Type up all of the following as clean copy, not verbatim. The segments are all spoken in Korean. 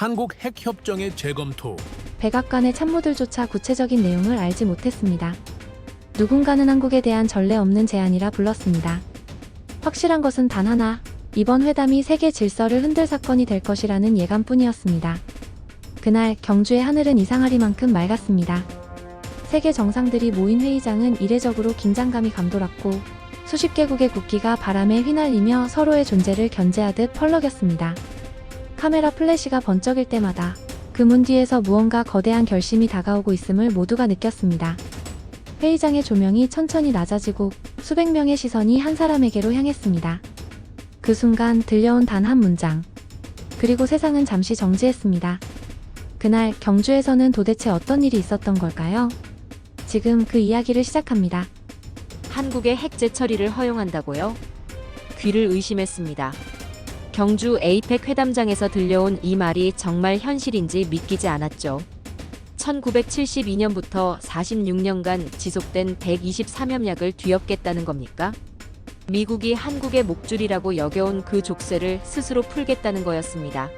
한국 핵협정의 재검토. 백악관의 참모들조차 구체적인 내용을 알지 못했습니다. 누군가는 한국에 대한 전례 없는 제안이라 불렀습니다. 확실한 것은 단 하나, 이번 회담이 세계 질서를 흔들 사건이 될 것이라는 예감뿐이었습니다. 그날 경주의 하늘은 이상하리만큼 맑았습니다. 세계 정상들이 모인 회의장은 이례적으로 긴장감이 감돌았고 수십 개국의 국기가 바람에 휘날리며 서로의 존재를 견제하듯 펄럭였습니다. 카메라 플래시가 번쩍일 때마다 그 문 뒤에서 무언가 거대한 결심이 다가오고 있음을 모두가 느꼈습니다. 회의장의 조명이 천천히 낮아지고 수백 명의 시선이 한 사람에게로 향했습니다. 그 순간 들려온 단 한 문장. 그리고 세상은 잠시 정지했습니다. 그날 경주에서는 도대체 어떤 일이 있었던 걸까요? 지금 그 이야기를 시작합니다. 한국의 핵 재처리를 허용한다고요? 귀를 의심했습니다. 경주 에이펙 회담장에서 들려온 이 말이 정말 현실인지 믿기지 않았죠. 1972년부터 46년간 지속된 123협약을 뒤엎겠다는 겁니까? 미국이 한국의 목줄이라고 여겨온 그 족쇄를 스스로 풀겠다는 거였습니다.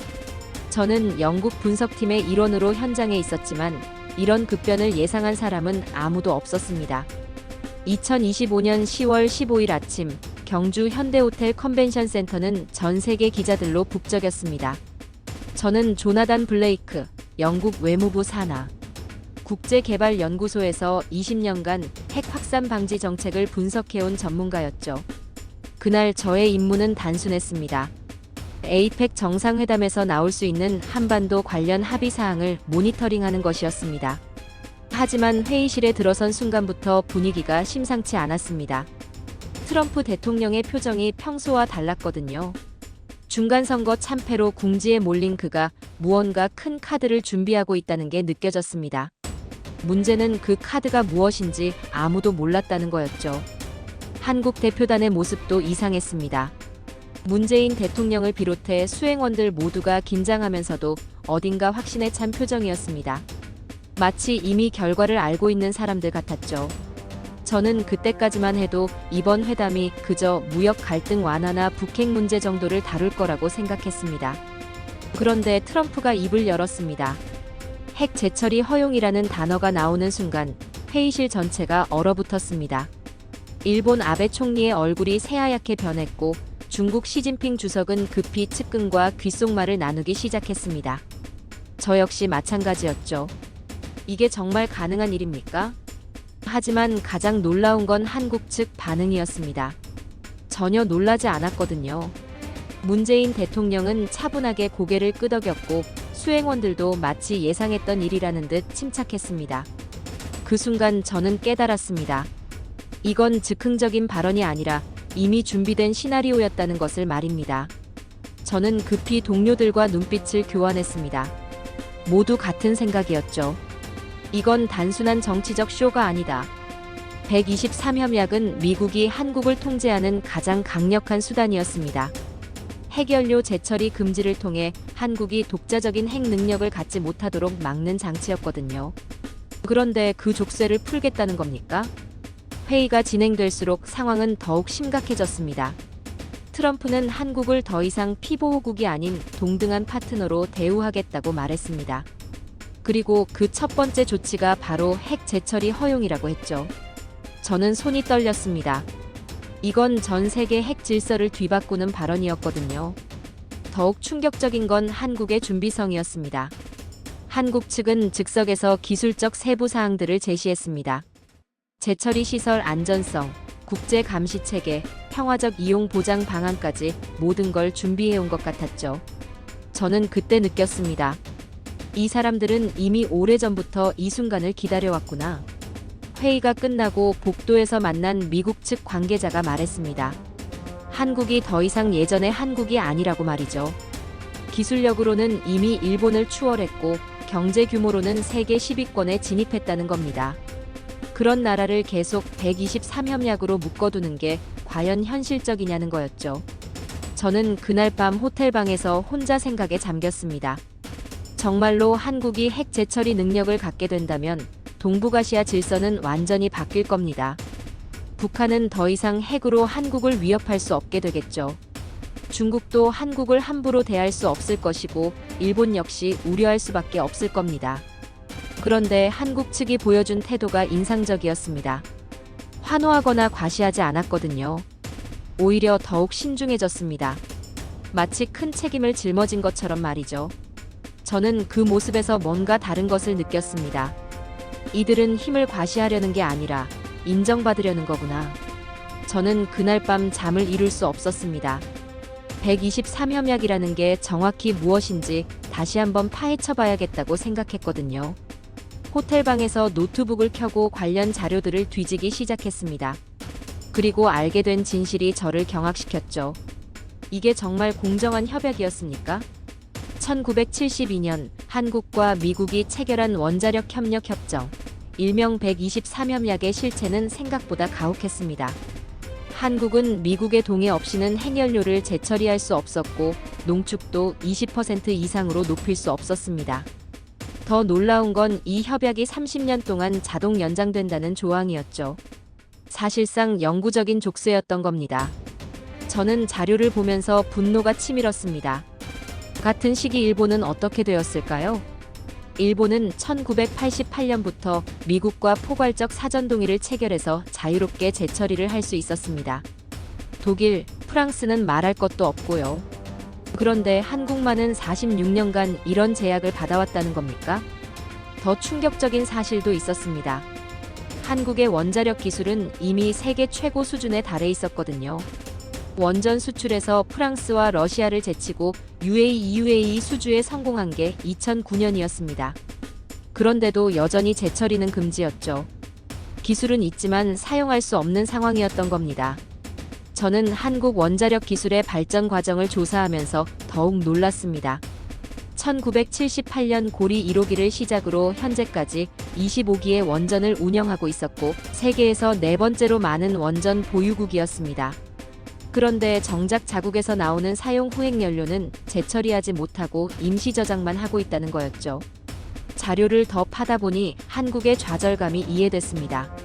저는 영국 분석팀의 일원으로 현장에 있었지만 이런 급변을 예상한 사람은 아무도 없었습니다. 2025년 10월 15일 아침 경주 현대호텔 컨벤션 센터는 전 세계 기자들로 북적였습니다. 저는 조나단 블레이크, 영국 외무부 산하 국제개발연구소에서 20년간 핵 확산 방지 정책을 분석해온 전문가였죠. 그날 저의 임무는 단순했습니다. 에이펙 정상회담에서 나올 수 있는 한반도 관련 합의 사항을 모니터링하는 것이었습니다. 하지만 회의실에 들어선 순간부터 분위기가 심상치 않았습니다. 트럼프 대통령의 표정이 평소와 달랐거든요. 중간선거 참패로 궁지에 몰린 그가 무언가 큰 카드를 준비하고 있다는 게 느껴졌습니다. 문제는 그 카드가 무엇인지 아무도 몰랐다는 거였죠. 한국 대표단의 모습도 이상했습니다. 문재인 대통령을 비롯해 수행원들 모두가 긴장하면서도 어딘가 확신에 찬 표정이었습니다. 마치 이미 결과를 알고 있는 사람들 같았죠. 저는 그때까지만 해도 이번 회담이 그저 무역 갈등 완화나 북핵 문제 정도를 다룰 거라고 생각했습니다. 그런데 트럼프가 입을 열었습니다. 핵 재처리 허용이라는 단어가 나오는 순간 회의실 전체가 얼어붙었습니다. 일본 아베 총리의 얼굴이 새하얗게 변했고 중국 시진핑 주석은 급히 측근과 귓속말을 나누기 시작했습니다. 저 역시 마찬가지였죠. 이게 정말 가능한 일입니까? 하지만 가장 놀라운 건 한국 측 반응이었습니다. 전혀 놀라지 않았거든요. 문재인 대통령은 차분하게 고개를 끄덕였고 수행원들도 마치 예상했던 일이라는 듯 침착했습니다. 그 순간 저는 깨달았습니다. 이건 즉흥적인 발언이 아니라 이미 준비된 시나리오였다는 것을 말입니다. 저는 급히 동료들과 눈빛을 교환했습니다. 모두 같은 생각이었죠. 이건 단순한 정치적 쇼가 아니다. 123협약은 미국이 한국을 통제하는 가장 강력한 수단이었습니다. 핵연료 재처리 금지를 통해 한국이 독자적인 핵 능력을 갖지 못하도록 막는 장치였거든요. 그런데 그 족쇄를 풀겠다는 겁니까? 회의가 진행될수록 상황은 더욱 심각해졌습니다. 트럼프는 한국을 더 이상 피보호국이 아닌 동등한 파트너로 대우하겠다고 말했습니다. 그리고 그 첫 번째 조치가 바로 핵 재처리 허용이라고 했죠. 저는 손이 떨렸습니다. 이건 전 세계 핵 질서를 뒤바꾸는 발언이었거든요. 더욱 충격적인 건 한국의 준비성이었습니다. 한국 측은 즉석에서 기술적 세부 사항들을 제시했습니다. 재처리 시설 안전성, 국제 감시 체계, 평화적 이용 보장 방안까지 모든 걸 준비해온 것 같았죠. 저는 그때 느꼈습니다. 이 사람들은 이미 오래전부터 이 순간을 기다려왔구나. 회의가 끝나고 복도에서 만난 미국 측 관계자가 말했습니다. 한국이 더 이상 예전의 한국이 아니라고 말이죠. 기술력으로는 이미 일본을 추월했고 경제 규모로는 세계 10위권에 진입했다는 겁니다. 그런 나라를 계속 123협약으로 묶어두는 게 과연 현실적이냐는 거였죠. 저는 그날 밤 호텔방에서 혼자 생각에 잠겼습니다. 정말로 한국이 핵 재처리 능력을 갖게 된다면 동북아시아 질서는 완전히 바뀔 겁니다. 북한은 더 이상 핵으로 한국을 위협할 수 없게 되겠죠. 중국도 한국을 함부로 대할 수 없을 것이고 일본 역시 우려할 수밖에 없을 겁니다. 그런데 한국 측이 보여준 태도가 인상적이었습니다. 환호하거나 과시하지 않았거든요. 오히려 더욱 신중해졌습니다. 마치 큰 책임을 짊어진 것처럼 말이죠. 저는 그 모습에서 뭔가 다른 것을 느꼈습니다. 이들은 힘을 과시하려는 게 아니라 인정받으려는 거구나. 저는 그날 밤 잠을 이룰 수 없었습니다. 123협약이라는 게 정확히 무엇인지 다시 한번 파헤쳐 봐야겠다고 생각했거든요. 호텔방에서 노트북을 켜고 관련 자료들을 뒤지기 시작했습니다. 그리고 알게 된 진실이 저를 경악시켰죠. 이게 정말 공정한 협약이었습니까? 1972년 한국과 미국이 체결한 원자력 협력 협정, 일명 123협약의 실체는 생각보다 가혹했습니다. 한국은 미국의 동의 없이는 핵연료를 재처리할 수 없었고 농축도 20% 이상으로 높일 수 없었습니다. 더 놀라운 건 이 협약이 30년 동안 자동 연장된다는 조항이었죠. 사실상 영구적인 족쇄였던 겁니다. 저는 자료를 보면서 분노가 치밀었습니다. 같은 시기 일본은 어떻게 되었을까요? 일본은 1988년부터 미국과 포괄적 사전 동의를 체결해서 자유롭게 재처리를 할 수 있었습니다. 독일, 프랑스는 말할 것도 없고요. 그런데 한국만은 46년간 이런 제약을 받아왔다는 겁니까? 더 충격적인 사실도 있었습니다. 한국의 원자력 기술은 이미 세계 최고 수준에 달해 있었거든요. 원전 수출에서 프랑스와 러시아를 제치고 UAE 수주에 성공한 게 2009년이었습니다. 그런데도 여전히 재처리는 금지였죠. 기술은 있지만 사용할 수 없는 상황이었던 겁니다. 저는 한국 원자력 기술의 발전 과정을 조사하면서 더욱 놀랐습니다. 1978년 고리 1호기를 시작으로 현재까지 25기의 원전을 운영하고 있었고 세계에서 네 번째로 많은 원전 보유국이었습니다. 그런데 정작 자국에서 나오는 사용 후행 연료는 재처리하지 못하고 임시 저장만 하고 있다는 거였죠. 자료를 더 파다 보니 한국의 좌절감이 이해됐습니다.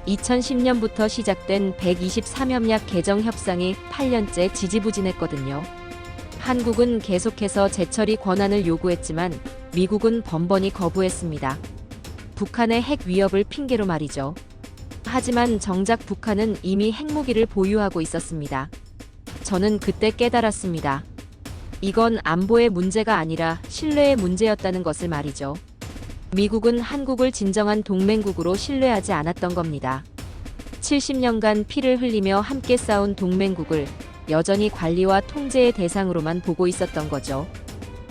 2010년부터 시작된 123협약 개정 협상이 8년째 지지부진했거든요. 한국은 계속해서 재처리 권한을 요구했지만 미국은 번번이 거부했습니다. 북한의 핵 위협을 핑계로 말이죠. 하지만 정작 북한은 이미 핵무기를 보유하고 있었습니다. 저는 그때 깨달았습니다. 이건 안보의 문제가 아니라 신뢰의 문제였다는 것을 말이죠. 미국은 한국을 진정한 동맹국으로 신뢰하지 않았던 겁니다. 70년간 피를 흘리며 함께 싸운 동맹국을 여전히 관리와 통제의 대상으로만 보고 있었던 거죠.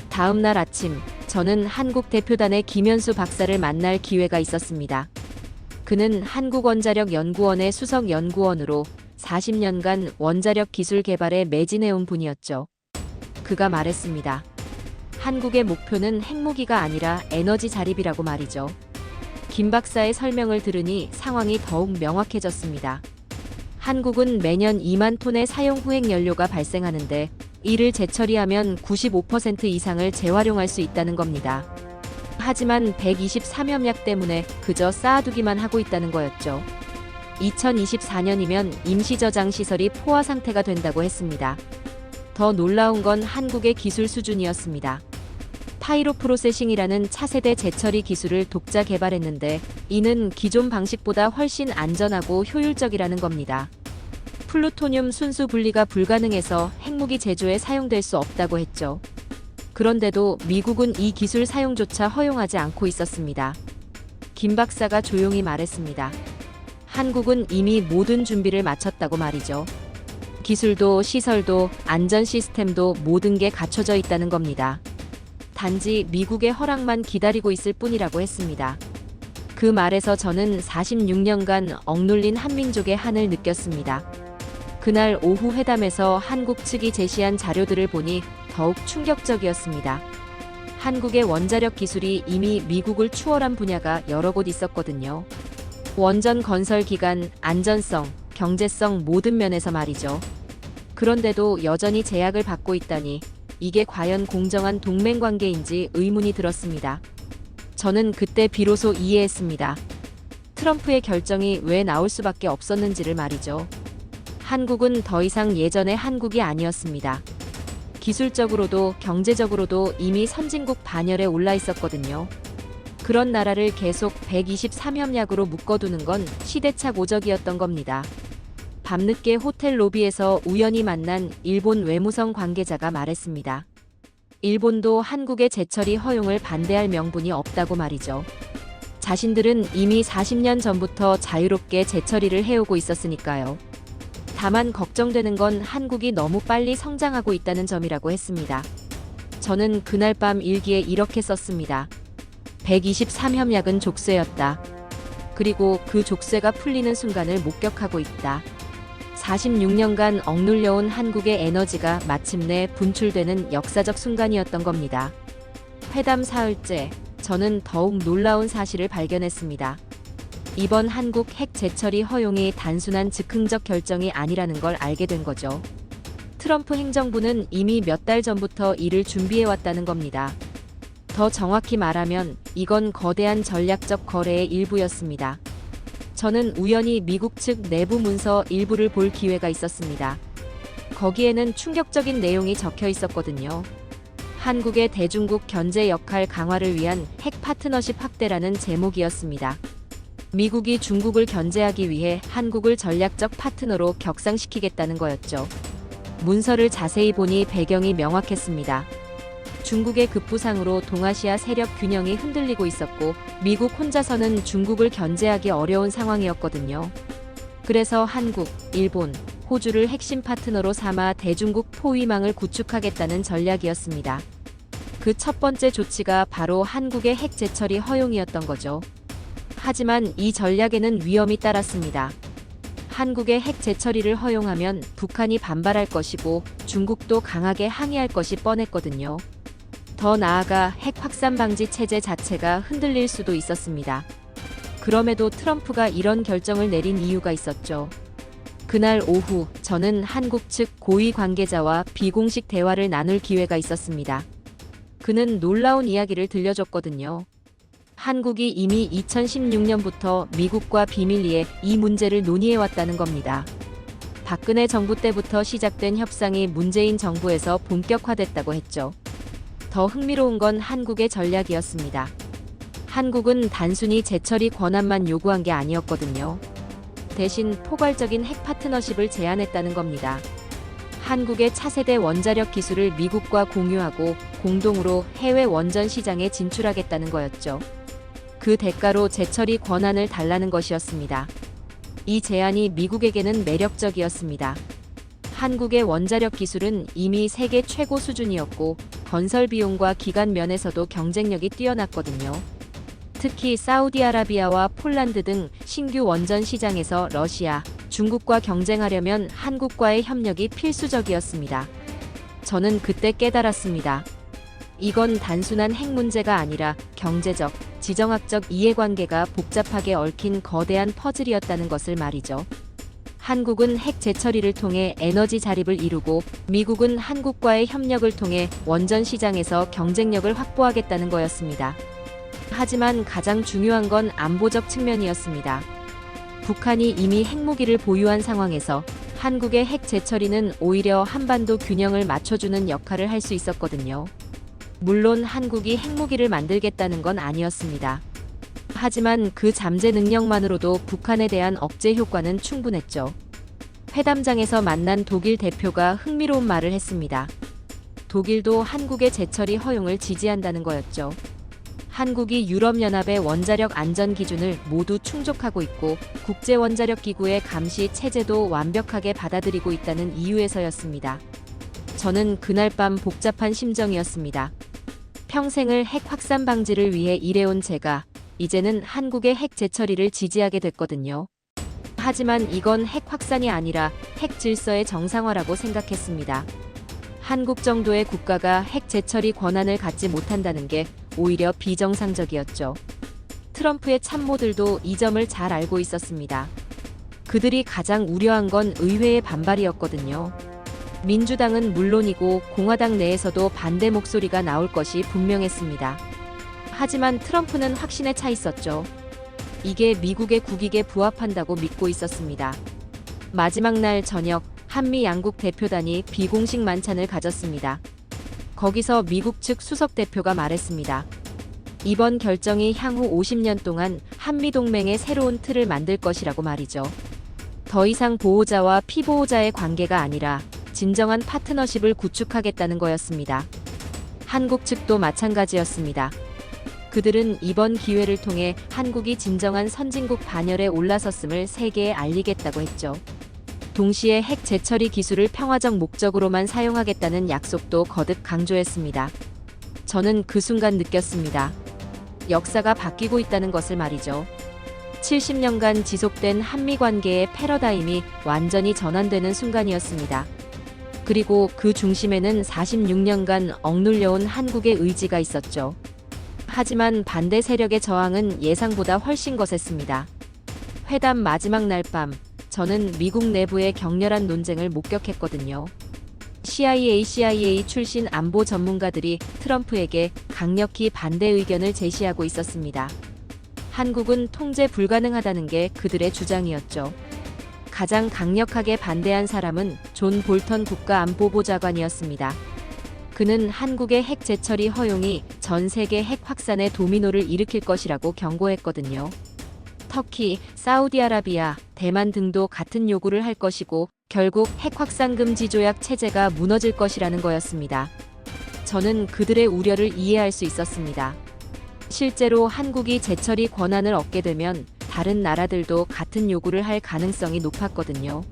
다음 날 아침, 저는 한국 대표단의 김현수 박사를 만날 기회가 있었습니다. 그는 한국원자력연구원의 수석연구원으로 40년간 원자력 기술 개발에 매진해온 분이었죠. 그가 말했습니다. 한국의 목표는 핵무기가 아니라 에너지 자립이라고 말이죠. 김 박사의 설명을 들으니 상황이 더욱 명확해졌습니다. 한국은 매년 2만 톤의 사용 후행 연료가 발생하는데 이를 재처리하면 95% 이상을 재활용할 수 있다는 겁니다. 하지만 123협약 때문에 그저 쌓아두기만 하고 있다는 거였죠. 2024년이면 임시저장 시설이 포화 상태가 된다고 했습니다. 더 놀라운 건 한국의 기술 수준이었습니다. 파이로 프로세싱이라는 차세대 재처리 기술을 독자 개발했는데 이는 기존 방식보다 훨씬 안전하고 효율적이라는 겁니다. 플루토늄 순수 분리가 불가능해서 핵무기 제조에 사용될 수 없다고 했죠. 그런데도 미국은 이 기술 사용조차 허용하지 않고 있었습니다. 김 박사가 조용히 말했습니다. 한국은 이미 모든 준비를 마쳤다고 말이죠. 기술도 시설도 안전 시스템도 모든 게 갖춰져 있다는 겁니다. 단지 미국의 허락만 기다리고 있을 뿐이라고 했습니다. 그 말에서 저는 46년간 억눌린 한민족의 한을 느꼈습니다. 그날 오후 회담에서 한국 측이 제시한 자료들을 보니 더욱 충격적이었습니다. 한국의 원자력 기술이 이미 미국을 추월한 분야가 여러 곳 있었거든요. 원전 건설 기간, 안전성, 경제성 모든 면에서 말이죠. 그런데도 여전히 제약을 받고 있다니 이게 과연 공정한 동맹 관계인지 의문이 들었습니다. 저는 그때 비로소 이해했습니다. 트럼프의 결정이 왜 나올 수밖에 없었는지를 말이죠. 한국은 더 이상 예전의 한국이 아니었습니다. 기술적으로도 경제적으로도 이미 선진국 반열에 올라 있었거든요. 그런 나라를 계속 123협약으로 묶어두는 건 시대착 오적이었던 겁니다. 밤늦게 호텔 로비에서 우연히 만난 일본 외무성 관계자가 말했습니다. 일본도 한국의 재처리 허용을 반대할 명분이 없다고 말이죠. 자신들은 이미 40년 전부터 자유롭게 재처리를 해오고 있었으니까요. 다만 걱정되는 건 한국이 너무 빨리 성장하고 있다는 점이라고 했습니다. 저는 그날 밤 일기에 이렇게 썼습니다. 123협약은 족쇄였다. 그리고 그 족쇄가 풀리는 순간을 목격하고 있다. 46년간 억눌려온 한국의 에너지가 마침내 분출되는 역사적 순간이었던 겁니다. 회담 사흘째, 저는 더욱 놀라운 사실을 발견했습니다. 이번 한국 핵 재처리 허용이 단순한 즉흥적 결정이 아니라는 걸 알게 된 거죠. 트럼프 행정부는 이미 몇 달 전부터 이를 준비해왔다는 겁니다. 더 정확히 말하면 이건 거대한 전략적 거래의 일부였습니다. 저는 우연히 미국 측 내부 문서 일부를 볼 기회가 있었습니다. 거기에는 충격적인 내용이 적혀 있었거든요. 한국의 대중국 견제 역할 강화를 위한 핵 파트너십 확대라는 제목이었습니다. 미국이 중국을 견제하기 위해 한국을 전략적 파트너로 격상시키겠다는 거였죠. 문서를 자세히 보니 배경이 명확했습니다. 중국의 급부상으로 동아시아 세력 균형이 흔들리고 있었고 미국 혼자서는 중국을 견제하기 어려운 상황이었거든요. 그래서 한국, 일본, 호주를 핵심 파트너로 삼아 대중국 포위망을 구축하겠다는 전략이었습니다. 그 첫 번째 조치가 바로 한국의 핵 재처리 허용이었던 거죠. 하지만 이 전략에는 위험이 따랐습니다. 한국의 핵 재처리를 허용하면 북한이 반발할 것이고 중국도 강하게 항의할 것이 뻔했거든요. 더 나아가 핵 확산 방지 체제 자체가 흔들릴 수도 있었습니다. 그럼에도 트럼프가 이런 결정을 내린 이유가 있었죠. 그날 오후 저는 한국 측 고위 관계자와 비공식 대화를 나눌 기회가 있었습니다. 그는 놀라운 이야기를 들려줬거든요. 한국이 이미 2016년부터 미국과 비밀리에 이 문제를 논의해왔다는 겁니다. 박근혜 정부 때부터 시작된 협상이 문재인 정부에서 본격화됐다고 했죠. 더 흥미로운 건 한국의 전략이었습니다. 한국은 단순히 재처리 권한만 요구한 게 아니었거든요. 대신 포괄적인 핵 파트너십을 제안했다는 겁니다. 한국의 차세대 원자력 기술을 미국과 공유하고 공동으로 해외 원전 시장에 진출하겠다는 거였죠. 그 대가로 재처리 권한을 달라는 것이었습니다. 이 제안이 미국에게는 매력적이었습니다. 한국의 원자력 기술은 이미 세계 최고 수준이었고 건설 비용과 기간 면에서도 경쟁력이 뛰어났거든요. 특히 사우디아라비아와 폴란드 등 신규 원전 시장에서 러시아, 중국과 경쟁하려면 한국과의 협력이 필수적이었습니다. 저는 그때 깨달았습니다. 이건 단순한 핵 문제가 아니라 경제적, 지정학적 이해관계가 복잡하게 얽힌 거대한 퍼즐이었다는 것을 말이죠. 한국은 핵 재처리를 통해 에너지 자립을 이루고 미국은 한국과의 협력을 통해 원전 시장에서 경쟁력을 확보하겠다는 거였습니다. 하지만 가장 중요한 건 안보적 측면이었습니다. 북한이 이미 핵무기를 보유한 상황에서 한국의 핵 재처리는 오히려 한반도 균형을 맞춰주는 역할을 할 수 있었거든요. 물론 한국이 핵무기를 만들겠다는 건 아니었습니다. 하지만 그 잠재 능력만으로도 북한에 대한 억제 효과는 충분했죠. 회담장에서 만난 독일 대표가 흥미로운 말을 했습니다. 독일도 한국의 재처리 허용을 지지한다는 거였죠. 한국이 유럽연합의 원자력 안전 기준을 모두 충족하고 있고 국제원자력기구의 감시 체제도 완벽하게 받아들이고 있다는 이유에서였습니다. 저는 그날 밤 복잡한 심정이었습니다. 평생을 핵 확산 방지를 위해 일해온 제가 이제는 한국의 핵 재처리를 지지하게 됐거든요. 하지만 이건 핵 확산이 아니라 핵 질서의 정상화라고 생각했습니다. 한국 정도의 국가가 핵 재처리 권한을 갖지 못한다는 게 오히려 비정상적이었죠. 트럼프의 참모들도 이 점을 잘 알고 있었습니다. 그들이 가장 우려한 건 의회의 반발이었거든요. 민주당은 물론이고 공화당 내에서도 반대 목소리가 나올 것이 분명했습니다. 하지만 트럼프는 확신에 차 있었죠. 이게 미국의 국익에 부합한다고 믿고 있었습니다. 마지막 날 저녁 한미 양국 대표단이 비공식 만찬을 가졌습니다. 거기서 미국 측 수석 대표가 말했습니다. 이번 결정이 향후 50년 동안 한미동맹의 새로운 틀을 만들 것이라고 말이죠. 더 이상 보호자와 피보호자의 관계가 아니라 진정한 파트너십을 구축하겠다는 거였습니다. 한국 측도 마찬가지였습니다. 그들은 이번 기회를 통해 한국이 진정한 선진국 반열에 올라섰음을 세계에 알리겠다고 했죠. 동시에 핵 재처리 기술을 평화적 목적으로만 사용하겠다는 약속도 거듭 강조했습니다. 저는 그 순간 느꼈습니다. 역사가 바뀌고 있다는 것을 말이죠. 70년간 지속된 한미 관계의 패러다임이 완전히 전환되는 순간이었습니다. 그리고 그 중심에는 46년간 억눌려온 한국의 의지가 있었죠. 하지만 반대 세력의 저항은 예상보다 훨씬 거셌습니다. 회담 마지막 날 밤, 저는 미국 내부의 격렬한 논쟁을 목격했거든요. CIA 출신 안보 전문가들이 트럼프에게 강력히 반대 의견을 제시하고 있었습니다. 한국은 통제 불가능하다는 게 그들의 주장이었죠. 가장 강력하게 반대한 사람은 존 볼턴 국가안보보좌관이었습니다. 그는 한국의 핵 재처리 허용이 전 세계 핵 확산의 도미노를 일으킬 것이라고 경고했거든요. 터키, 사우디아라비아, 대만 등도 같은 요구를 할 것이고 결국 핵 확산 금지 조약 체제가 무너질 것이라는 거였습니다. 저는 그들의 우려를 이해할 수 있었습니다. 실제로 한국이 재처리 권한을 얻게 되면 다른 나라들도 같은 요구를 할 가능성이 높았거든요.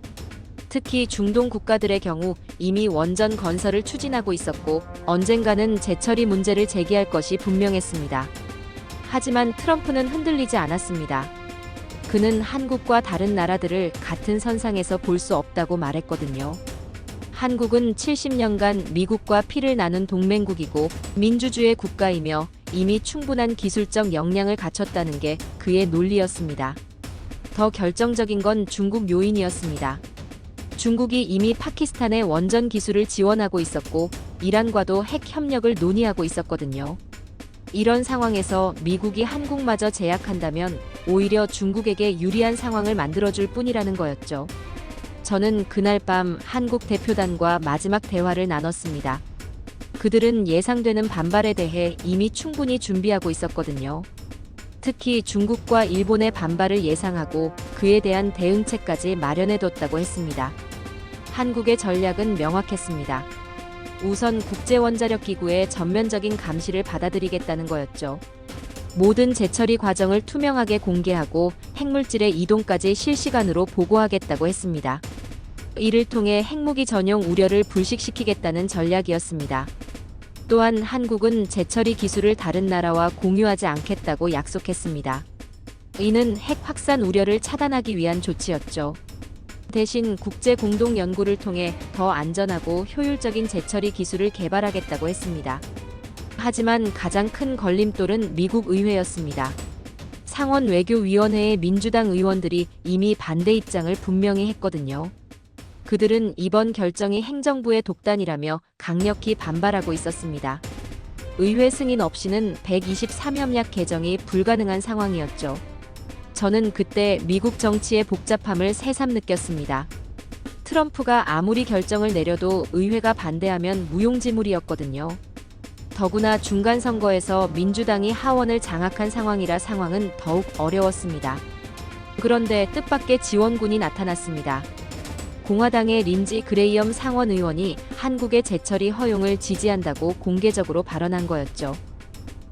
특히 중동 국가들의 경우 이미 원전 건설을 추진하고 있었고 언젠가는 재처리 문제를 제기할 것이 분명했습니다. 하지만 트럼프는 흔들리지 않았습니다. 그는 한국과 다른 나라들을 같은 선상에서 볼 수 없다고 말했거든요. 한국은 70년간 미국과 피를 나눈 동맹국이고 민주주의 국가이며 이미 충분한 기술적 역량을 갖췄다는 게 그의 논리였습니다. 더 결정적인 건 중국 요인이었습니다. 중국이 이미 파키스탄의 원전 기술을 지원하고 있었고 이란과도 핵 협력을 논의하고 있었거든요. 이런 상황에서 미국이 한국마저 제약한다면 오히려 중국에게 유리한 상황을 만들어줄 뿐이라는 거였죠. 저는 그날 밤 한국 대표단과 마지막 대화를 나눴습니다. 그들은 예상되는 반발에 대해 이미 충분히 준비하고 있었거든요. 특히 중국과 일본의 반발을 예상하고 그에 대한 대응책까지 마련해뒀다고 했습니다. 한국의 전략은 명확했습니다. 우선 국제원자력기구의 전면적인 감시를 받아들이겠다는 거였죠. 모든 재처리 과정을 투명하게 공개하고 핵물질의 이동까지 실시간으로 보고하겠다고 했습니다. 이를 통해 핵무기 전용 우려를 불식시키겠다는 전략이었습니다. 또한 한국은 재처리 기술을 다른 나라와 공유하지 않겠다고 약속했습니다. 이는 핵 확산 우려를 차단하기 위한 조치였죠. 대신 국제 공동 연구를 통해 더 안전하고 효율적인 재처리 기술을 개발하겠다고 했습니다. 하지만 가장 큰 걸림돌은 미국 의회였습니다. 상원 외교위원회의 민주당 의원들이 이미 반대 입장을 분명히 했거든요. 그들은 이번 결정이 행정부의 독단이라며 강력히 반발하고 있었습니다. 의회 승인 없이는 123협약 개정이 불가능한 상황이었죠. 저는 그때 미국 정치의 복잡함을 새삼 느꼈습니다. 트럼프가 아무리 결정을 내려도 의회가 반대하면 무용지물이었거든요. 더구나 중간 선거에서 민주당이 하원을 장악한 상황이라 상황은 더욱 어려웠습니다. 그런데 뜻밖의 지원군이 나타났습니다. 공화당의 린지 그레이엄 상원 의원이 한국의 재처리 허용을 지지한다고 공개적으로 발언한 거였죠.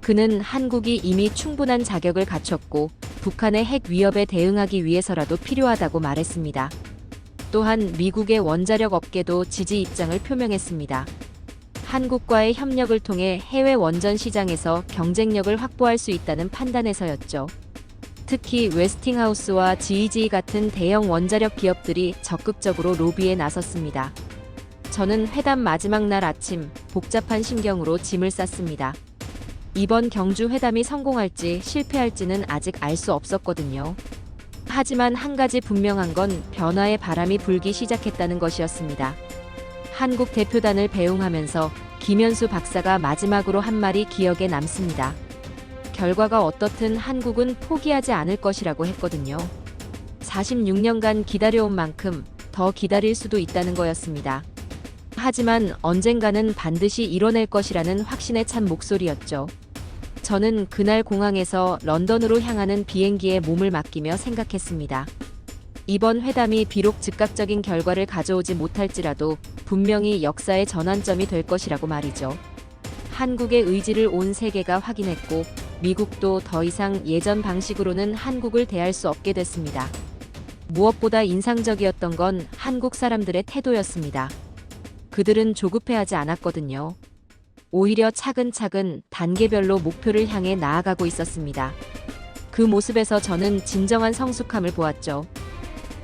그는 한국이 이미 충분한 자격을 갖췄고 북한의 핵 위협에 대응하기 위해서라도 필요하다고 말했습니다. 또한 미국의 원자력 업계도 지지 입장을 표명했습니다. 한국과의 협력을 통해 해외 원전 시장에서 경쟁력을 확보할 수 있다는 판단에서였죠. 특히 웨스팅하우스와 GE 같은 대형 원자력 기업들이 적극적으로 로비에 나섰습니다. 저는 회담 마지막 날 아침 복잡한 심경으로 짐을 쌌습니다. 이번 경주 회담이 성공할지 실패할지는 아직 알 수 없었거든요. 하지만 한 가지 분명한 건 변화의 바람이 불기 시작했다는 것이었습니다. 한국 대표단을 배웅하면서 김현수 박사가 마지막으로 한 말이 기억에 남습니다. 결과가 어떻든 한국은 포기하지 않을 것이라고 했거든요. 46년간 기다려온 만큼 더 기다릴 수도 있다는 거였습니다. 하지만 언젠가는 반드시 이뤄낼 것이라는 확신에 찬 목소리였죠. 저는 그날 공항에서 런던으로 향하는 비행기에 몸을 맡기며 생각했습니다. 이번 회담이 비록 즉각적인 결과를 가져오지 못할지라도 분명히 역사의 전환점이 될 것이라고 말이죠. 한국의 의지를 온 세계가 확인했고 미국도 더 이상 예전 방식으로는 한국을 대할 수 없게 됐습니다. 무엇보다 인상적이었던 건 한국 사람들의 태도였습니다. 그들은 조급해하지 않았거든요. 오히려 차근차근 단계별로 목표를 향해 나아가고 있었습니다. 그 모습에서 저는 진정한 성숙함을 보았죠.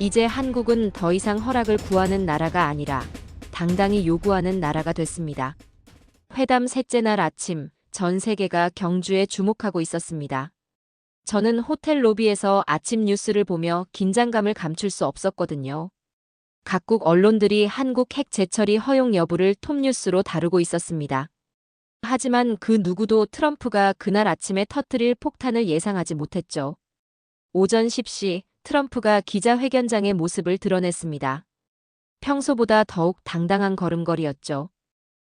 이제 한국은 더 이상 허락을 구하는 나라가 아니라 당당히 요구하는 나라가 됐습니다. 회담 셋째 날 아침, 전 세계가 경주에 주목하고 있었습니다. 저는 호텔 로비에서 아침 뉴스를 보며 긴장감을 감출 수 없었거든요. 각국 언론들이 한국 핵 재처리 허용 여부를 톱뉴스로 다루고 있었습니다. 하지만 그 누구도 트럼프가 그날 아침에 터뜨릴 폭탄을 예상하지 못했죠. 오전 10시 트럼프가 기자회견장의 모습을 드러냈습니다. 평소보다 더욱 당당한 걸음걸이였죠.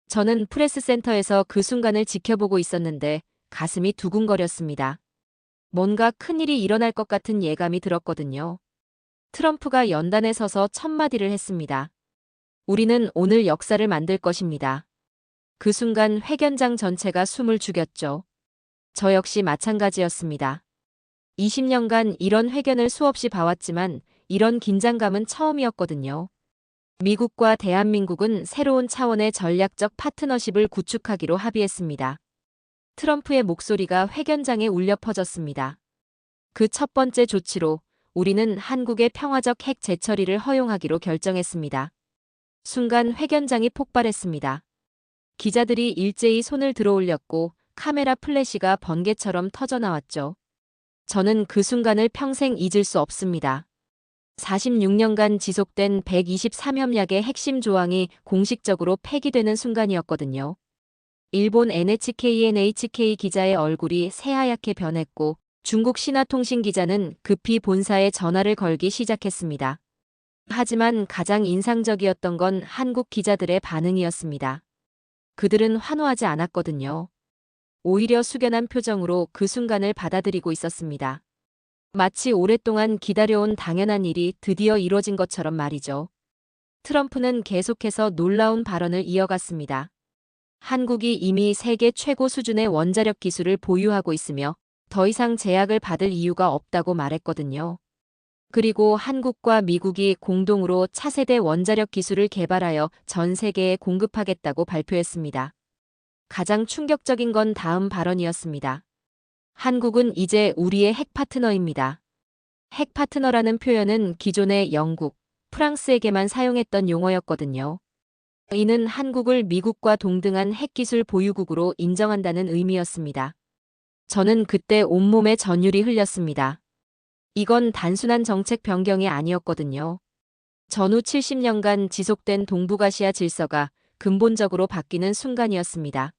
저는 프레스센터에서 그 순간을 지켜보고 있었는데 가슴이 두근거렸습니다. 뭔가 큰일이 일어날 것 같은 예감이 들었거든요. 트럼프가 연단에 서서 첫 마디를 했습니다. 우리는 오늘 역사를 만들 것입니다. 그 순간 회견장 전체가 숨을 죽였죠. 저 역시 마찬가지였습니다. 20년간 이런 회견을 수없이 봐왔지만 이런 긴장감은 처음이었거든요. 미국과 대한민국은 새로운 차원의 전략적 파트너십을 구축하기로 합의했습니다. 트럼프의 목소리가 회견장에 울려 퍼졌습니다. 그 첫 번째 조치로 우리는 한국의 평화적 핵 재처리를 허용하기로 결정했습니다. 순간 회견장이 폭발했습니다. 기자들이 일제히 손을 들어올렸고 카메라 플래시가 번개처럼 터져나왔죠. 저는 그 순간을 평생 잊을 수 없습니다. 46년간 지속된 123협약의 핵심 조항이 공식적으로 폐기되는 순간이었거든요. 일본 NHK 기자의 얼굴이 새하얗게 변했고 중국 신화통신 기자는 급히 본사에 전화를 걸기 시작했습니다. 하지만 가장 인상적이었던 건 한국 기자들의 반응이었습니다. 그들은 환호하지 않았거든요. 오히려 숙연한 표정으로 그 순간을 받아들이고 있었습니다. 마치 오랫동안 기다려온 당연한 일이 드디어 이뤄진 것처럼 말이죠. 트럼프는 계속해서 놀라운 발언을 이어갔습니다. 한국이 이미 세계 최고 수준의 원자력 기술을 보유하고 있으며 더 이상 제약을 받을 이유가 없다고 말했거든요. 그리고 한국과 미국이 공동으로 차세대 원자력 기술을 개발하여 전 세계에 공급하겠다고 발표했습니다. 가장 충격적인 건 다음 발언이었습니다. 한국은 이제 우리의 핵 파트너입니다. 핵 파트너라는 표현은 기존의 영국, 프랑스에게만 사용했던 용어였거든요. 이는 한국을 미국과 동등한 핵기술 보유국으로 인정한다는 의미였습니다. 저는 그때 온몸에 전율이 흘렸습니다. 이건 단순한 정책 변경이 아니었거든요. 전후 70년간 지속된 동북아시아 질서가 근본적으로 바뀌는 순간이었습니다.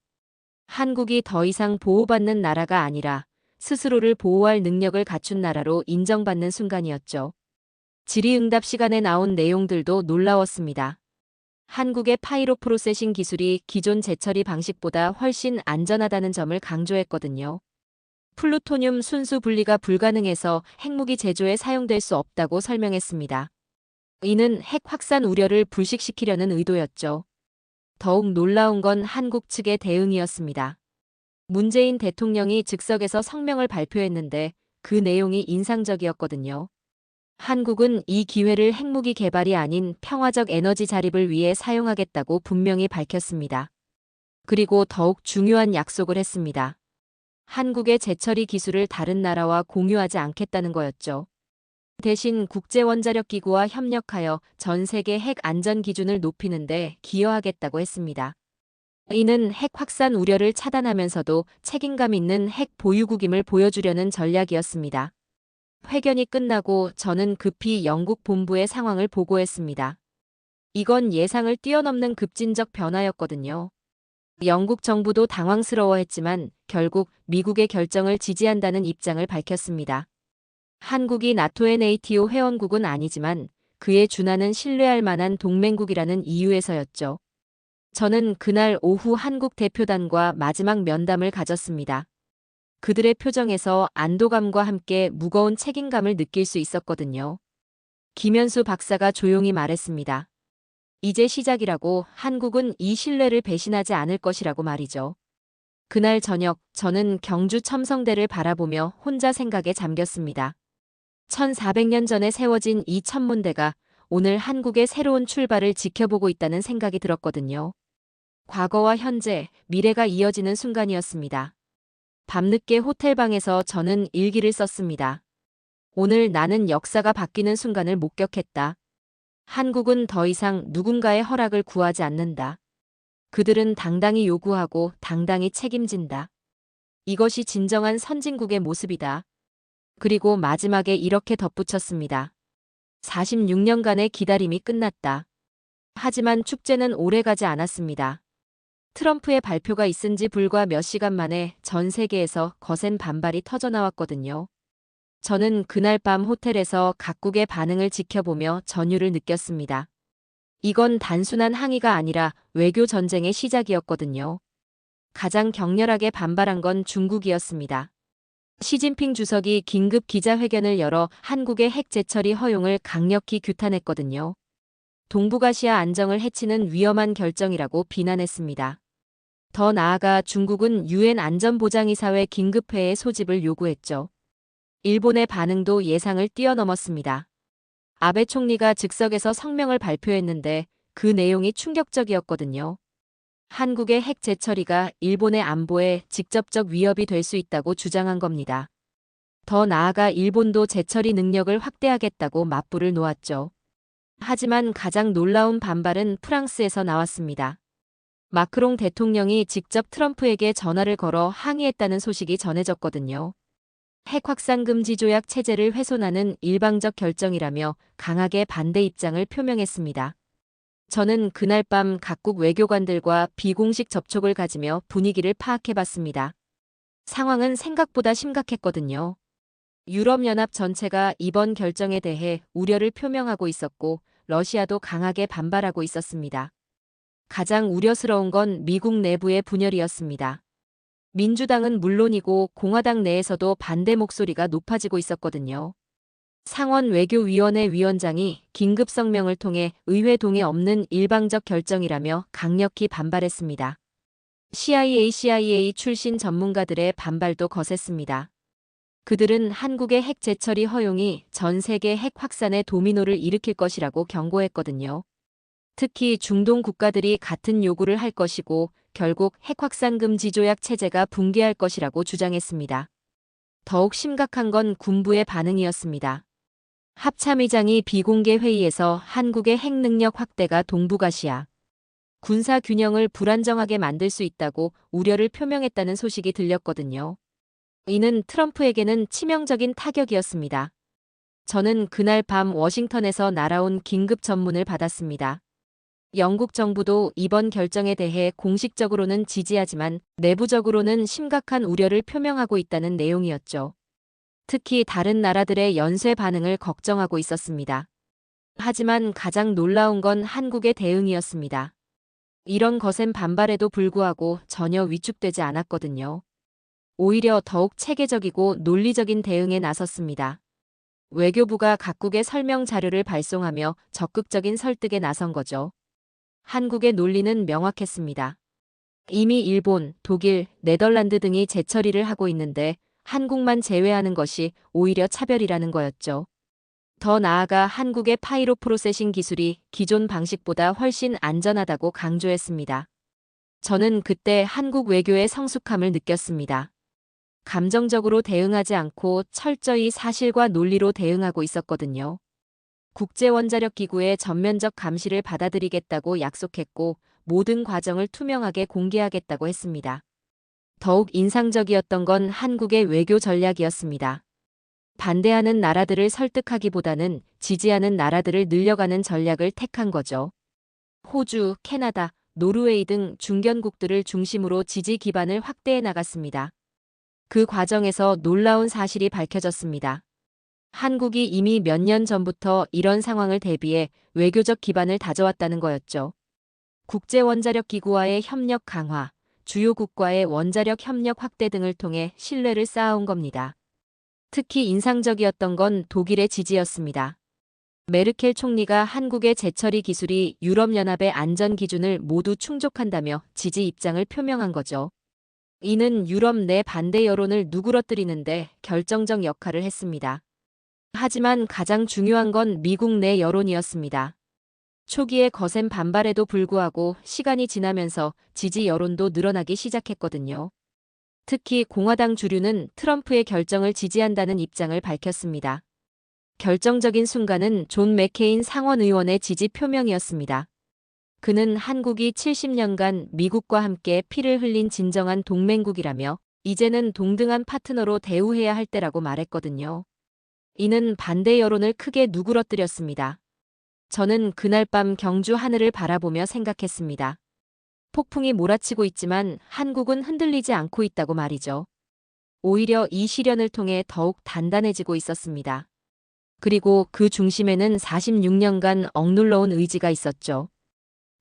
한국이 더 이상 보호받는 나라가 아니라 스스로를 보호할 능력을 갖춘 나라로 인정받는 순간이었죠. 질의응답 시간에 나온 내용들도 놀라웠습니다. 한국의 파이로 프로세싱 기술이 기존 재처리 방식보다 훨씬 안전하다는 점을 강조했거든요. 플루토늄 순수 분리가 불가능해서 핵무기 제조에 사용될 수 없다고 설명했습니다. 이는 핵 확산 우려를 불식시키려는 의도였죠. 더욱 놀라운 건 한국 측의 대응이었습니다. 문재인 대통령이 즉석에서 성명을 발표했는데 그 내용이 인상적이었거든요. 한국은 이 기회를 핵무기 개발이 아닌 평화적 에너지 자립을 위해 사용하겠다고 분명히 밝혔습니다. 그리고 더욱 중요한 약속을 했습니다. 한국의 재처리 기술을 다른 나라와 공유하지 않겠다는 거였죠. 대신 국제원자력기구와 협력하여 전 세계 핵 안전 기준을 높이는 데 기여하겠다고 했습니다. 이는 핵 확산 우려를 차단하면서도 책임감 있는 핵 보유국임을 보여주려는 전략이었습니다. 회견이 끝나고 저는 급히 영국 본부에 상황을 보고했습니다. 이건 예상을 뛰어넘는 급진적 변화였거든요. 영국 정부도 당황스러워했지만 결국 미국의 결정을 지지한다는 입장을 밝혔습니다. 한국이 나토의 네이티오 회원국은 아니지만 그에 준하는 신뢰할 만한 동맹국이라는 이유에서였죠. 저는 그날 오후 한국 대표단과 마지막 면담을 가졌습니다. 그들의 표정에서 안도감과 함께 무거운 책임감을 느낄 수 있었거든요. 김현수 박사가 조용히 말했습니다. 이제 시작이라고, 한국은 이 신뢰를 배신하지 않을 것이라고 말이죠. 그날 저녁 저는 경주 첨성대를 바라보며 혼자 생각에 잠겼습니다. 1400년 전에 세워진 이 천문대가 오늘 한국의 새로운 출발을 지켜보고 있다는 생각이 들었거든요. 과거와 현재, 미래가 이어지는 순간이었습니다. 밤늦게 호텔방에서 저는 일기를 썼습니다. 오늘 나는 역사가 바뀌는 순간을 목격했다. 한국은 더 이상 누군가의 허락을 구하지 않는다. 그들은 당당히 요구하고 당당히 책임진다. 이것이 진정한 선진국의 모습이다. 그리고 마지막에 이렇게 덧붙였습니다. 46년간의 기다림이 끝났다. 하지만 축제는 오래가지 않았습니다. 트럼프의 발표가 있은 지 불과 몇 시간 만에 전 세계에서 거센 반발이 터져나왔거든요. 저는 그날 밤 호텔에서 각국의 반응을 지켜보며 전율을 느꼈습니다. 이건 단순한 항의가 아니라 외교 전쟁의 시작이었거든요. 가장 격렬하게 반발한 건 중국이었습니다. 시진핑 주석이 긴급 기자회견을 열어 한국의 핵 재처리 허용을 강력히 규탄했거든요. 동북아시아 안정을 해치는 위험한 결정이라고 비난했습니다. 더 나아가 중국은 유엔 안전보장이사회 긴급회의 소집을 요구했죠. 일본의 반응도 예상을 뛰어넘었습니다. 아베 총리가 즉석에서 성명을 발표했는데 그 내용이 충격적이었거든요. 한국의 핵 재처리가 일본의 안보에 직접적 위협이 될 수 있다고 주장한 겁니다. 더 나아가 일본도 재처리 능력을 확대하겠다고 맞불을 놓았죠. 하지만 가장 놀라운 반발은 프랑스에서 나왔습니다. 마크롱 대통령이 직접 트럼프에게 전화를 걸어 항의했다는 소식이 전해졌거든요. 핵 확산 금지 조약 체제를 훼손하는 일방적 결정이라며 강하게 반대 입장을 표명했습니다. 저는 그날 밤 각국 외교관들과 비공식 접촉을 가지며 분위기를 파악해봤습니다. 상황은 생각보다 심각했거든요. 유럽연합 전체가 이번 결정에 대해 우려를 표명하고 있었고 러시아도 강하게 반발하고 있었습니다. 가장 우려스러운 건 미국 내부의 분열이었습니다. 민주당은 물론이고 공화당 내에서도 반대 목소리가 높아지고 있었거든요. 상원 외교위원회 위원장이 긴급 성명을 통해 의회 동의 없는 일방적 결정이라며 강력히 반발했습니다. CIA 출신 전문가들의 반발도 거셌습니다. 그들은 한국의 핵 재처리 허용이 전 세계 핵 확산의 도미노를 일으킬 것이라고 경고했거든요. 특히 중동 국가들이 같은 요구를 할 것이고 결국 핵 확산 금지 조약 체제가 붕괴할 것이라고 주장했습니다. 더욱 심각한 건 군부의 반응이었습니다. 합참의장이 비공개 회의에서 한국의 핵 능력 확대가 동북아시아 군사 균형을 불안정하게 만들 수 있다고 우려를 표명했다는 소식이 들렸거든요. 이는 트럼프에게는 치명적인 타격이었습니다. 저는 그날 밤 워싱턴에서 날아온 긴급 전문을 받았습니다. 영국 정부도 이번 결정에 대해 공식적으로는 지지하지만 내부적으로는 심각한 우려를 표명하고 있다는 내용이었죠. 특히 다른 나라들의 연쇄 반응을 걱정하고 있었습니다. 하지만 가장 놀라운 건 한국의 대응이었습니다. 이런 거센 반발에도 불구하고 전혀 위축되지 않았거든요. 오히려 더욱 체계적이고 논리적인 대응에 나섰습니다. 외교부가 각국의 설명 자료를 발송하며 적극적인 설득에 나선 거죠. 한국의 논리는 명확했습니다. 이미 일본, 독일, 네덜란드 등이 재처리를 하고 있는데 한국만 제외하는 것이 오히려 차별이라는 거였죠. 더 나아가 한국의 파이로 프로세싱 기술이 기존 방식보다 훨씬 안전하다고 강조했습니다. 저는 그때 한국 외교의 성숙함을 느꼈습니다. 감정적으로 대응하지 않고 철저히 사실과 논리로 대응하고 있었거든요. 국제원자력기구의 전면적 감시를 받아들이겠다고 약속했고 모든 과정을 투명하게 공개하겠다고 했습니다. 더욱 인상적이었던 건 한국의 외교 전략이었습니다. 반대하는 나라들을 설득하기보다는 지지하는 나라들을 늘려가는 전략을 택한 거죠. 호주, 캐나다, 노르웨이 등 중견국들을 중심으로 지지 기반을 확대해 나갔습니다. 그 과정에서 놀라운 사실이 밝혀졌습니다. 한국이 이미 몇 년 전부터 이런 상황을 대비해 외교적 기반을 다져왔다는 거였죠. 국제원자력기구와의 협력 강화, 주요국과의 원자력 협력 확대 등을 통해 신뢰를 쌓아온 겁니다. 특히 인상적이었던 건 독일의 지지였습니다. 메르켈 총리가 한국의 재처리 기술이 유럽연합의 안전 기준을 모두 충족한다며 지지 입장을 표명한 거죠. 이는 유럽 내 반대 여론을 누그러뜨리는데 결정적 역할을 했습니다. 하지만 가장 중요한 건 미국 내 여론이었습니다. 초기에 거센 반발에도 불구하고 시간이 지나면서 지지 여론도 늘어나기 시작했거든요. 특히 공화당 주류는 트럼프의 결정을 지지한다는 입장을 밝혔습니다. 결정적인 순간은 존 맥케인 상원의원의 지지 표명이었습니다. 그는 한국이 70년간 미국과 함께 피를 흘린 진정한 동맹국이라며 이제는 동등한 파트너로 대우해야 할 때라고 말했거든요. 이는 반대 여론을 크게 누그러뜨렸습니다. 저는 그날 밤 경주 하늘을 바라보며 생각했습니다. 폭풍이 몰아치고 있지만 한국은 흔들리지 않고 있다고 말이죠. 오히려 이 시련을 통해 더욱 단단해지고 있었습니다. 그리고 그 중심에는 46년간 억눌러온 의지가 있었죠.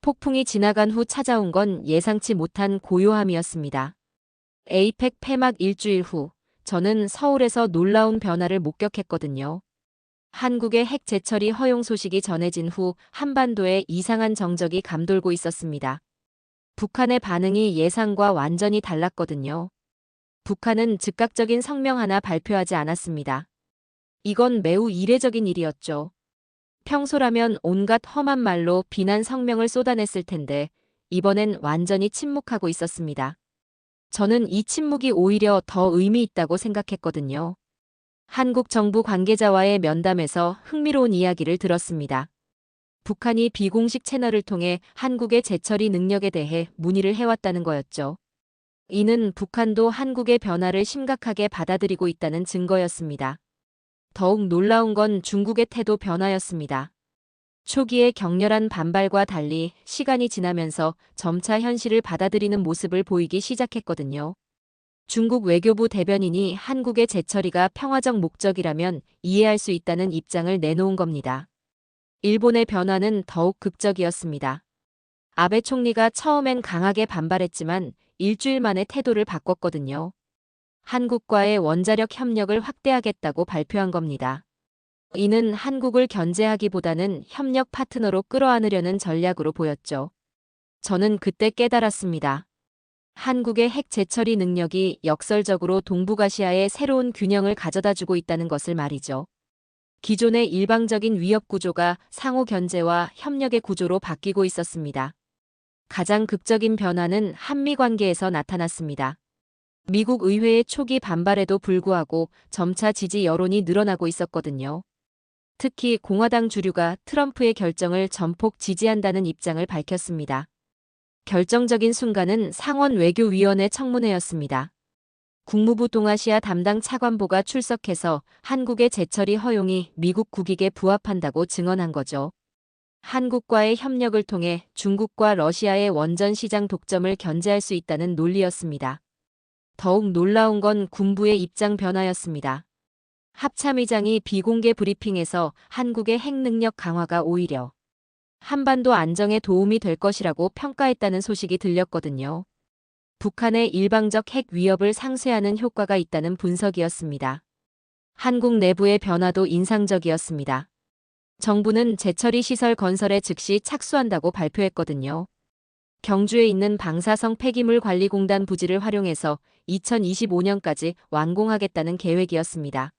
폭풍이 지나간 후 찾아온 건 예상치 못한 고요함이었습니다. 에이펙 폐막 일주일 후 저는 서울에서 놀라운 변화를 목격했거든요. 한국의 핵 재처리 허용 소식이 전해진 후 한반도에 이상한 정적이 감돌고 있었습니다. 북한의 반응이 예상과 완전히 달랐거든요. 북한은 즉각적인 성명 하나 발표하지 않았습니다. 이건 매우 이례적인 일이었죠. 평소라면 온갖 험한 말로 비난 성명을 쏟아냈을 텐데 이번엔 완전히 침묵하고 있었습니다. 저는 이 침묵이 오히려 더 의미 있다고 생각했거든요. 한국 정부 관계자와의 면담에서 흥미로운 이야기를 들었습니다. 북한이 비공식 채널을 통해 한국의 재처리 능력에 대해 문의를 해왔다는 거였죠. 이는 북한도 한국의 변화를 심각하게 받아들이고 있다는 증거였습니다. 더욱 놀라운 건 중국의 태도 변화였습니다. 초기에 격렬한 반발과 달리 시간이 지나면서 점차 현실을 받아들이는 모습을 보이기 시작했거든요. 중국 외교부 대변인이 한국의 재처리가 평화적 목적이라면 이해할 수 있다는 입장을 내놓은 겁니다. 일본의 변화는 더욱 극적이었습니다. 아베 총리가 처음엔 강하게 반발했지만 일주일 만에 태도를 바꿨거든요. 한국과의 원자력 협력을 확대하겠다고 발표한 겁니다. 이는 한국을 견제하기보다는 협력 파트너로 끌어안으려는 전략으로 보였죠. 저는 그때 깨달았습니다. 한국의 핵 재처리 능력이 역설적으로 동북아시아에 새로운 균형을 가져다주고 있다는 것을 말이죠. 기존의 일방적인 위협 구조가 상호 견제와 협력의 구조로 바뀌고 있었습니다. 가장 극적인 변화는 한미 관계에서 나타났습니다. 미국 의회의 초기 반발에도 불구하고 점차 지지 여론이 늘어나고 있었거든요. 특히 공화당 주류가 트럼프의 결정을 전폭 지지한다는 입장을 밝혔습니다. 결정적인 순간은 상원 외교위원회 청문회였습니다. 국무부 동아시아 담당 차관보가 출석해서 한국의 재처리 허용이 미국 국익에 부합한다고 증언한 거죠. 한국과의 협력을 통해 중국과 러시아의 원전 시장 독점을 견제할 수 있다는 논리였습니다. 더욱 놀라운 건 군부의 입장 변화였습니다. 합참의장이 비공개 브리핑에서 한국의 핵 능력 강화가 오히려 한반도 안정에 도움이 될 것이라고 평가했다는 소식이 들렸거든요. 북한의 일방적 핵 위협을 상쇄하는 효과가 있다는 분석이었습니다. 한국 내부의 변화도 인상적이었습니다. 정부는 재처리 시설 건설에 즉시 착수한다고 발표했거든요. 경주에 있는 방사성 폐기물 관리공단 부지를 활용해서 2025년까지 완공하겠다는 계획이었습니다.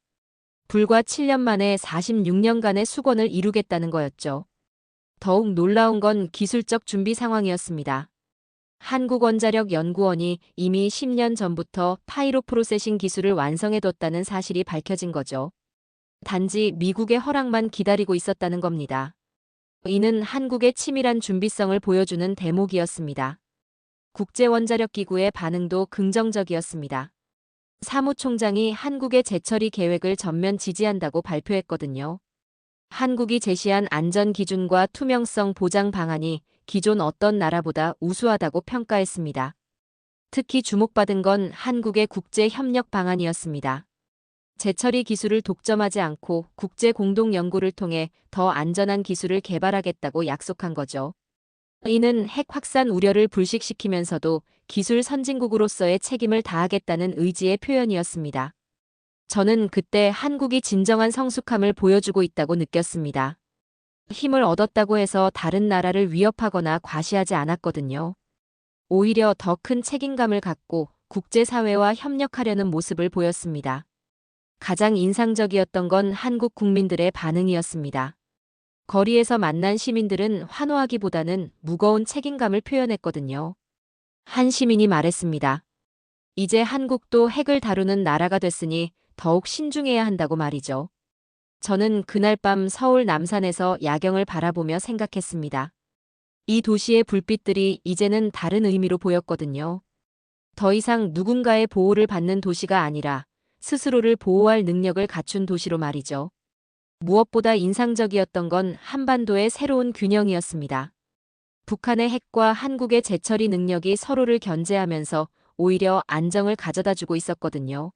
불과 7년 만에 46년간의 수건을 이루겠다는 거였죠. 더욱 놀라운 건 기술적 준비 상황이었습니다. 한국원자력연구원이 이미 10년 전부터 파이로 프로세싱 기술을 완성해뒀다는 사실이 밝혀진 거죠. 단지 미국의 허락만 기다리고 있었다는 겁니다. 이는 한국의 치밀한 준비성을 보여주는 대목이었습니다. 국제원자력기구의 반응도 긍정적이었습니다. 사무총장이 한국의 재처리 계획을 전면 지지한다고 발표했거든요. 한국이 제시한 안전 기준과 투명성 보장 방안이 기존 어떤 나라보다 우수하다고 평가했습니다. 특히 주목받은 건 한국의 국제 협력 방안이었습니다. 재처리 기술을 독점하지 않고 국제 공동 연구를 통해 더 안전한 기술을 개발하겠다고 약속한 거죠. 이는 핵 확산 우려를 불식시키면서도 기술 선진국으로서의 책임을 다하겠다는 의지의 표현이었습니다. 저는 그때 한국이 진정한 성숙함을 보여주고 있다고 느꼈습니다. 힘을 얻었다고 해서 다른 나라를 위협하거나 과시하지 않았거든요. 오히려 더 큰 책임감을 갖고 국제사회와 협력하려는 모습을 보였습니다. 가장 인상적이었던 건 한국 국민들의 반응이었습니다. 거리에서 만난 시민들은 환호하기보다는 무거운 책임감을 표현했거든요. 한 시민이 말했습니다. 이제 한국도 핵을 다루는 나라가 됐으니 더욱 신중해야 한다고 말이죠. 저는 그날 밤 서울 남산에서 야경을 바라보며 생각했습니다. 이 도시의 불빛들이 이제는 다른 의미로 보였거든요. 더 이상 누군가의 보호를 받는 도시가 아니라 스스로를 보호할 능력을 갖춘 도시로 말이죠. 무엇보다 인상적이었던 건 한반도의 새로운 균형이었습니다. 북한의 핵과 한국의 재처리 능력이 서로를 견제하면서 오히려 안정을 가져다주고 있었거든요.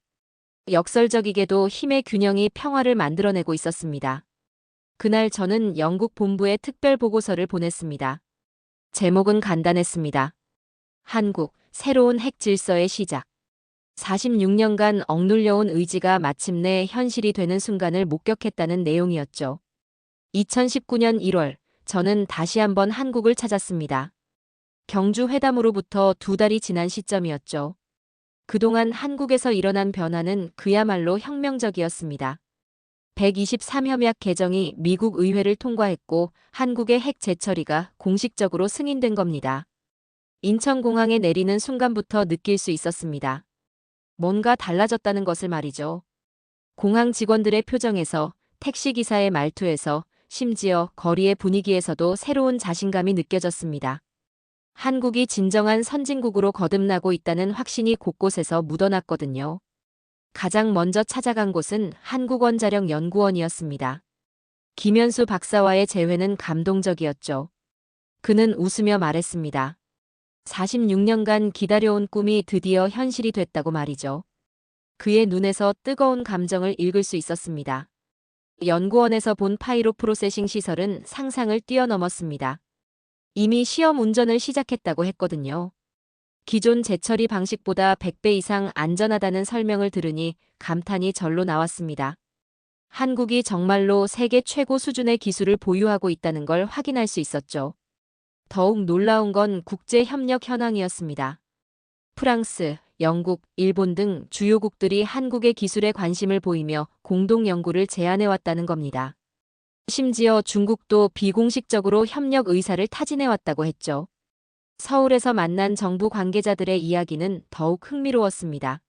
역설적이게도 힘의 균형이 평화를 만들어내고 있었습니다. 그날 저는 영국 본부에 특별 보고서를 보냈습니다. 제목은 간단했습니다. 한국, 새로운 핵 질서의 시작. 46년간 억눌려온 의지가 마침내 현실이 되는 순간을 목격했다는 내용이었죠. 2019년 1월, 저는 다시 한번 한국을 찾았습니다. 경주 회담으로부터 2달이 지난 시점이었죠. 그동안 한국에서 일어난 변화는 그야말로 혁명적이었습니다. 123협약 개정이 미국 의회를 통과했고 한국의 핵 재처리가 공식적으로 승인된 겁니다. 인천공항에 내리는 순간부터 느낄 수 있었습니다. 뭔가 달라졌다는 것을 말이죠. 공항 직원들의 표정에서, 택시기사의 말투에서, 심지어 거리의 분위기에서도 새로운 자신감이 느껴졌습니다. 한국이 진정한 선진국으로 거듭나고 있다는 확신이 곳곳에서 묻어났거든요. 가장 먼저 찾아간 곳은 한국원자력연구원이었습니다. 김현수 박사와의 재회는 감동적이었죠. 그는 웃으며 말했습니다. 46년간 기다려온 꿈이 드디어 현실이 됐다고 말이죠. 그의 눈에서 뜨거운 감정을 읽을 수 있었습니다. 연구원에서 본 파이로 프로세싱 시설은 상상을 뛰어넘었습니다. 이미 시험 운전을 시작했다고 했거든요. 기존 재처리 방식보다 100배 이상 안전하다는 설명을 들으니 감탄이 절로 나왔습니다. 한국이 정말로 세계 최고 수준의 기술을 보유하고 있다는 걸 확인할 수 있었죠. 더욱 놀라운 건 국제 협력 현황이었습니다. 프랑스, 영국, 일본 등 주요국들이 한국의 기술에 관심을 보이며 공동 연구를 제안해왔다는 겁니다. 심지어 중국도 비공식적으로 협력 의사를 타진해왔다고 했죠. 서울에서 만난 정부 관계자들의 이야기는 더욱 흥미로웠습니다.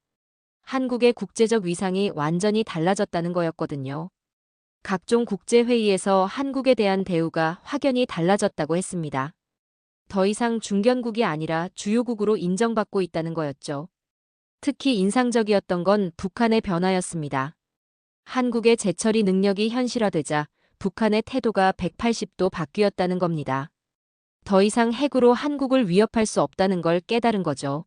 한국의 국제적 위상이 완전히 달라졌다는 거였거든요. 각종 국제회의에서 한국에 대한 대우가 확연히 달라졌다고 했습니다. 더 이상 중견국이 아니라 주요국으로 인정받고 있다는 거였죠. 특히 인상적이었던 건 북한의 변화였습니다. 한국의 재처리 능력이 현실화되자 북한의 태도가 180도 바뀌었다는 겁니다. 더 이상 핵으로 한국을 위협할 수 없다는 걸 깨달은 거죠.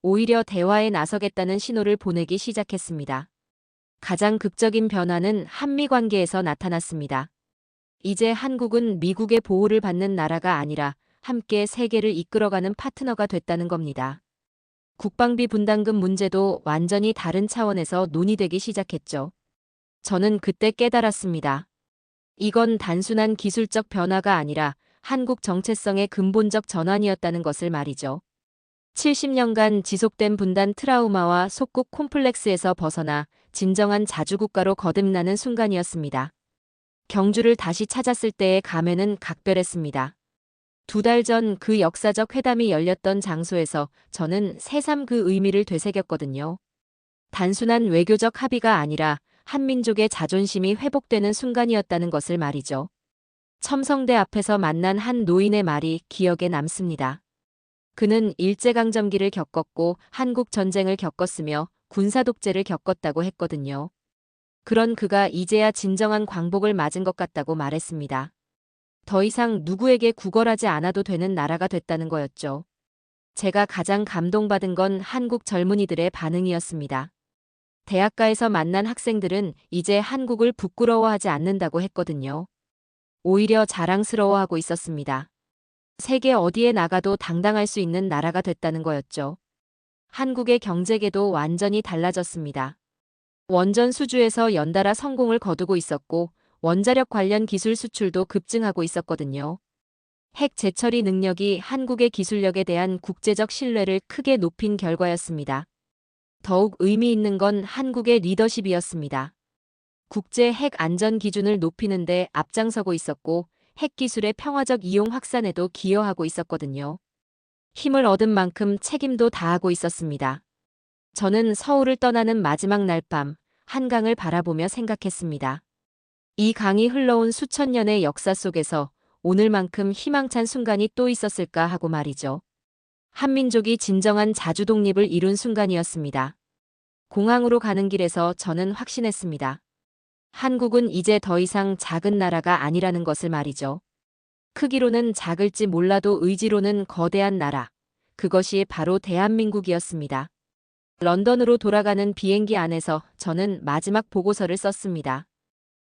오히려 대화에 나서겠다는 신호를 보내기 시작했습니다. 가장 극적인 변화는 한미 관계에서 나타났습니다. 이제 한국은 미국의 보호를 받는 나라가 아니라 함께 세계를 이끌어가는 파트너가 됐다는 겁니다. 국방비 분담금 문제도 완전히 다른 차원에서 논의되기 시작했죠. 저는 그때 깨달았습니다. 이건 단순한 기술적 변화가 아니라 한국 정체성의 근본적 전환이었다는 것을 말이죠. 70년간 지속된 분단 트라우마와 속국 콤플렉스에서 벗어나 진정한 자주국가로 거듭나는 순간이었습니다. 경주를 다시 찾았을 때의 감회는 각별했습니다. 2달 전 그 역사적 회담이 열렸던 장소에서 저는 새삼 그 의미를 되새겼거든요. 단순한 외교적 합의가 아니라 한민족의 자존심이 회복되는 순간이었다는 것을 말이죠. 첨성대 앞에서 만난 한 노인의 말이 기억에 남습니다. 그는 일제강점기를 겪었고 한국 전쟁을 겪었으며 군사독재를 겪었다고 했거든요. 그런 그가 이제야 진정한 광복을 맞은 것 같다고 말했습니다. 더 이상 누구에게 구걸하지 않아도 되는 나라가 됐다는 거였죠. 제가 가장 감동받은 건 한국 젊은이들의 반응이었습니다. 대학가에서 만난 학생들은 이제 한국을 부끄러워하지 않는다고 했거든요. 오히려 자랑스러워하고 있었습니다. 세계 어디에 나가도 당당할 수 있는 나라가 됐다는 거였죠. 한국의 경제계도 완전히 달라졌습니다. 원전 수주에서 연달아 성공을 거두고 있었고 원자력 관련 기술 수출도 급증하고 있었거든요. 핵 재처리 능력이 한국의 기술력에 대한 국제적 신뢰를 크게 높인 결과였습니다. 더욱 의미 있는 건 한국의 리더십이었습니다. 국제 핵 안전 기준을 높이는 데 앞장서고 있었고 핵 기술의 평화적 이용 확산에도 기여하고 있었거든요. 힘을 얻은 만큼 책임도 다하고 있었습니다. 저는 서울을 떠나는 마지막 날 밤 한강을 바라보며 생각했습니다. 이 강이 흘러온 수천 년의 역사 속에서 오늘만큼 희망찬 순간이 또 있었을까 하고 말이죠. 한민족이 진정한 자주 독립을 이룬 순간이었습니다. 공항으로 가는 길에서 저는 확신했습니다. 한국은 이제 더 이상 작은 나라가 아니라는 것을 말이죠. 크기로는 작을지 몰라도 의지로는 거대한 나라. 그것이 바로 대한민국이었습니다. 런던으로 돌아가는 비행기 안에서 저는 마지막 보고서를 썼습니다.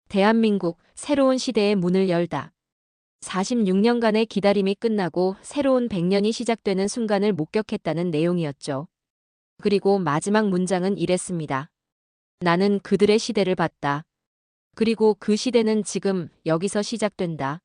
대한민국, 새로운 시대의 문을 열다. 46년간의 기다림이 끝나고 새로운 100년이 시작되는 순간을 목격했다는 내용이었죠. 그리고 마지막 문장은 이랬습니다. 나는 그들의 시대를 봤다. 그리고 그 시대는 지금 여기서 시작된다.